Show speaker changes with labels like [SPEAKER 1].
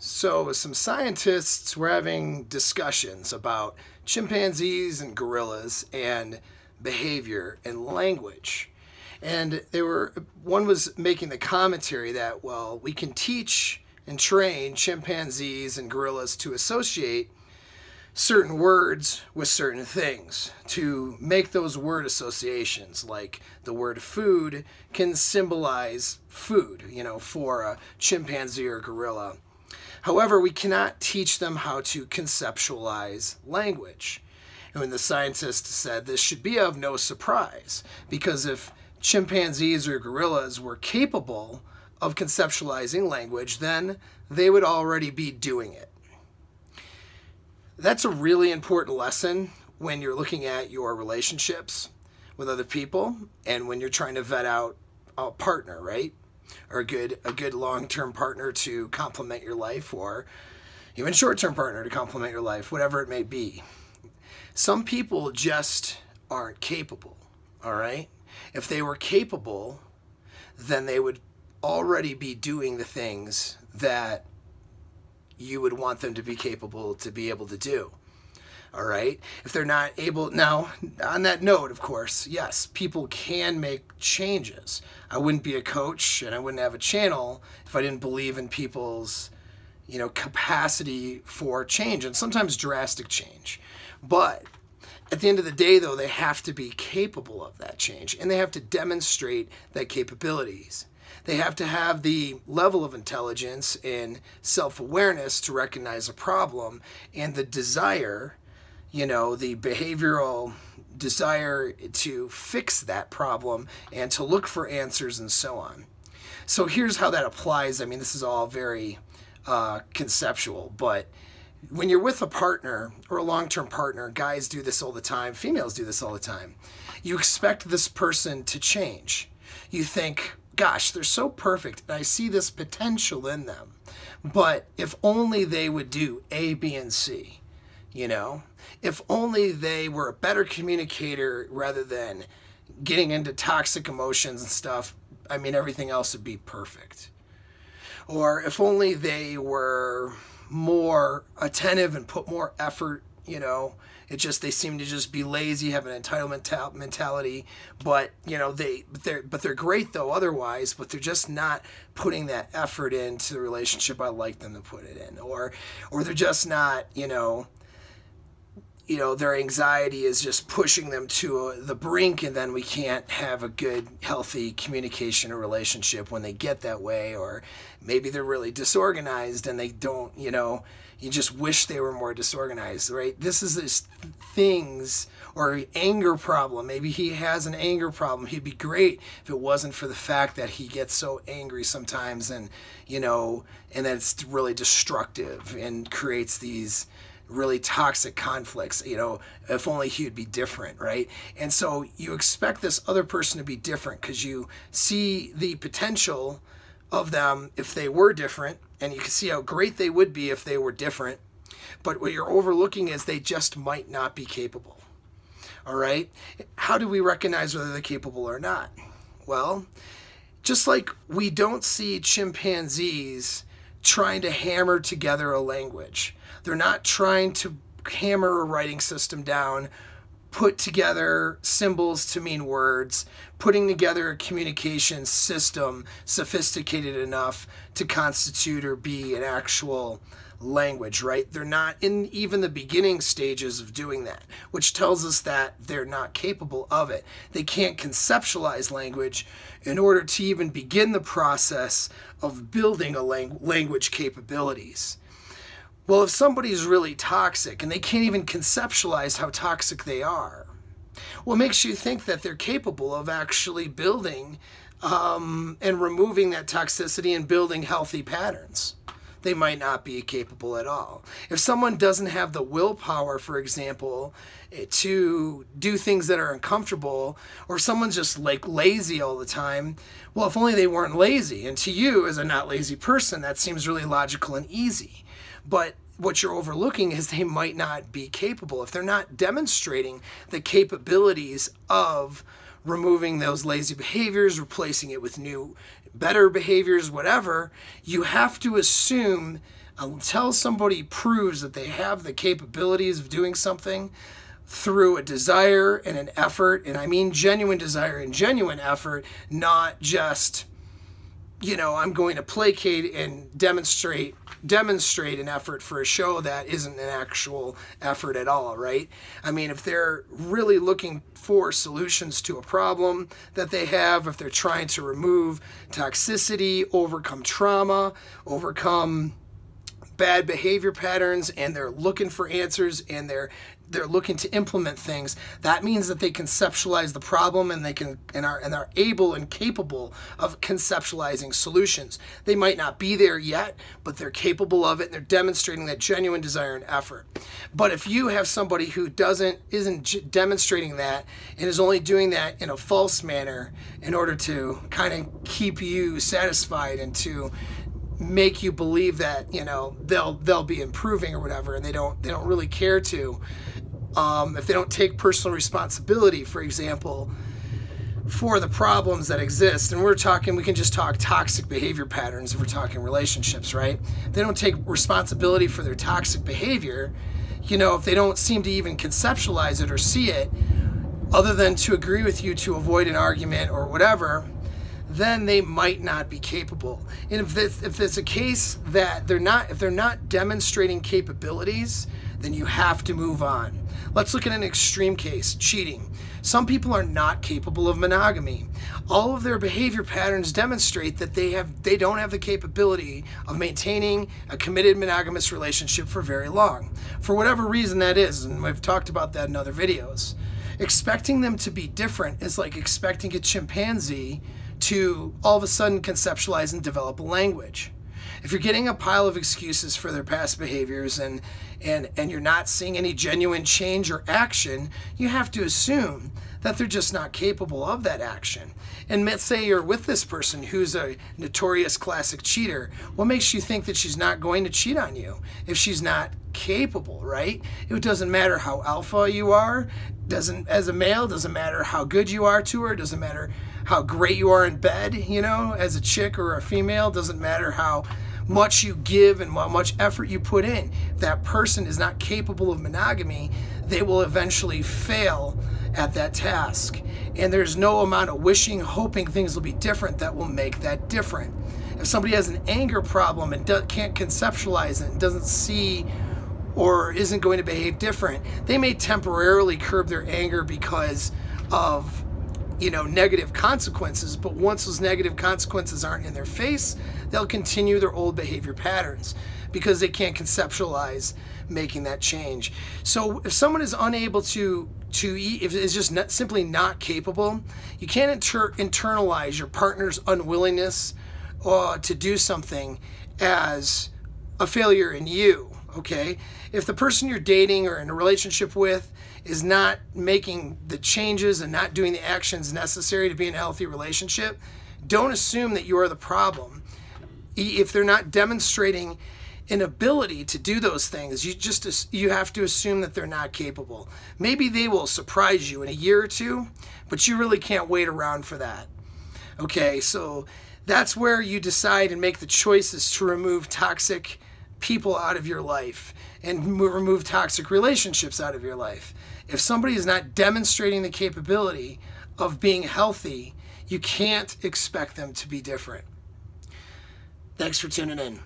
[SPEAKER 1] So some scientists were having discussions about chimpanzees and gorillas and behavior and language. And one was making the commentary that, well, we can teach and train chimpanzees and gorillas to associate certain words with certain things, to make those word associations, like the word food can symbolize food, for a chimpanzee or gorilla. However, we cannot teach them how to conceptualize language. And when the scientist said this should be of no surprise, because if chimpanzees or gorillas were capable of conceptualizing language, then they would already be doing it. That's a really important lesson when you're looking at your relationships with other people and when you're trying to vet out a partner, right? Or a good long-term partner to complement your life, or even short-term partner to complement your life, whatever it may be. Some people just aren't capable, all right? If they were capable, then they would already be doing the things that you would want them to be capable to be able to do. All right. If they're not able, now on that note, of course, yes, people can make changes. I wouldn't be a coach and I wouldn't have a channel if I didn't believe in people's, capacity for change, and sometimes drastic change. But at the end of the day, though, they have to be capable of that change, and they have to demonstrate that capabilities. They have to have the level of intelligence and self-awareness to recognize a problem, and the desire, the behavioral desire to fix that problem and to look for answers and so on. So here's how that applies. I mean, this is all very conceptual, but when you're with a partner or a long-term partner, guys do this all the time, females do this all the time. You expect this person to change. You think, gosh, they're so perfect and I see this potential in them, but if only they would do A, B, and C. If only they were a better communicator rather than getting into toxic emotions and stuff, I mean, everything else would be perfect. Or if only they were more attentive and put more effort, they seem to just be lazy, have an entitlement mentality, but they're great though otherwise, but they're just not putting that effort into the relationship I like them to put it in, or they're just not, their anxiety is just pushing them to the brink, and then we can't have a good, healthy communication or relationship when they get that way. Or maybe they're really disorganized and they don't, you just wish they were more disorganized, right? This is this things, or anger problem. Maybe he has an anger problem. He'd be great if it wasn't for the fact that he gets so angry sometimes, and, and that it's really destructive and creates these really toxic conflicts. If only he would be different, right? And so you expect this other person to be different because you see the potential of them if they were different, and you can see how great they would be if they were different. But what you're overlooking is they just might not be capable. All right? How do we recognize whether they're capable or not? Well, just like we don't see chimpanzees trying to hammer together a language. They're not trying to hammer a writing system down, put together symbols to mean words, putting together a communication system sophisticated enough to constitute or be an actual language, right? They're not in even the beginning stages of doing that, which tells us that they're not capable of it. They can't conceptualize language in order to even begin the process of building a language capabilities. Well, if somebody's really toxic and they can't even conceptualize how toxic they are, what makes you think that they're capable of actually building and removing that toxicity and building healthy patterns? They might not be capable at all. If someone doesn't have the willpower, for example, to do things that are uncomfortable, or someone's just like lazy all the time, well, if only they weren't lazy. And to you, as a not lazy person, that seems really logical and easy. But what you're overlooking is they might not be capable. If they're not demonstrating the capabilities of removing those lazy behaviors, replacing it with new, better behaviors, whatever, you have to assume Until somebody proves that they have the capabilities of doing something through a desire and an effort, and I mean genuine desire and genuine effort, not just, you know, I'm going to placate and demonstrate an effort for a show that isn't an actual effort at all, right? I mean, if they're really looking for solutions to a problem that they have, if they're trying to remove toxicity, overcome trauma, overcome bad behavior patterns, and they're looking for answers, and they're looking to implement things, that means that they conceptualize the problem, and they can and are able and capable of conceptualizing solutions. They might not be there yet, but they're capable of it, and they're demonstrating that genuine desire and effort. But if you have somebody who isn't demonstrating that, and is only doing that in a false manner in order to kind of keep you satisfied and to make you believe that, you know, they'll be improving or whatever, and they don't really care to, if they don't take personal responsibility, for example, for the problems that exist. And we can just talk toxic behavior patterns if we're talking relationships, right? If they don't take responsibility for their toxic behavior, you know, if they don't seem to even conceptualize it or see it, other than to agree with you to avoid an argument or whatever, then they might not be capable. And if it's a case that if they're not demonstrating capabilities, then you have to move on. Let's look at an extreme case, cheating. Some people are not capable of monogamy. All of their behavior patterns demonstrate that they don't have the capability of maintaining a committed monogamous relationship for very long. For whatever reason that is, and we've talked about that in other videos. Expecting them to be different is like expecting a chimpanzee to all of a sudden conceptualize and develop a language. If you're getting a pile of excuses for their past behaviors and you're not seeing any genuine change or action, you have to assume that they're just not capable of that action. And let's say you're with this person who's a notorious classic cheater. What makes you think that she's not going to cheat on you if she's not capable, right? It doesn't matter how alpha you are, as a male, doesn't matter how good you are to her, doesn't matter how great you are in bed, you know, as a chick or a female, doesn't matter how much you give and how much effort you put in. If that person is not capable of monogamy, they will eventually fail at that task. And there's no amount of wishing, hoping things will be different that will make that different. If somebody has an anger problem and can't conceptualize it and doesn't see or isn't going to behave different, they may temporarily curb their anger because of, you know, negative consequences, but once those negative consequences aren't in their face, they'll continue their old behavior patterns because they can't conceptualize making that change. So if someone is unable to eat, if it's just simply not capable, you can't internalize your partner's unwillingness to do something as a failure in you, okay? If the person you're dating or in a relationship with is not making the changes and not doing the actions necessary to be in a healthy relationship, don't assume that you are the problem. If they're not demonstrating an ability to do those things, you have to assume that they're not capable. Maybe they will surprise you in a year or two, but you really can't wait around for that. Okay, so that's where you decide and make the choices to remove toxic people out of your life and remove toxic relationships out of your life. If somebody is not demonstrating the capability of being healthy, you can't expect them to be different. Thanks for tuning in.